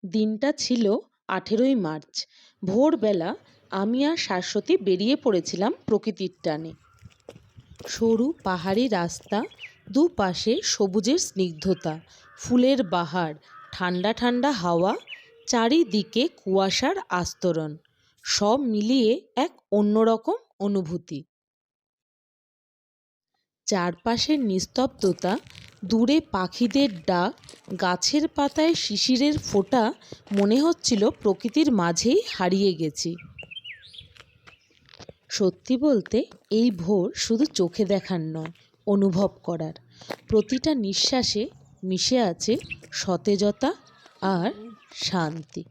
দিনটা ছিল 18ই মার্চ। ভোরবেলা আমি আর শাশ্বতী বেরিয়ে পড়েছিলাম প্রকৃতির টানে। সরু পাহাড়ি রাস্তা, দুপাশে সবুজের স্নিগ্ধতা, ফুলের বাহার, ঠান্ডা ঠান্ডা হাওয়া, চারিদিকে কুয়াশার আস্তরণ, সব মিলিয়ে এক অন্যরকম অনুভূতি। চারপাশের নিস্তব্ধতা, দূরে পাখিদের ডাক, গাছের পাতায় শিশিরের ফোঁটা, মনে হচ্ছিল প্রকৃতির মাঝেই হারিয়ে গেছি। সত্যি বলতে এই ভোর শুধু চোখে দেখার নয়, অনুভব করার। প্রতিটা নিঃশ্বাসে মিশে আছে সতেজতা আর শান্তি।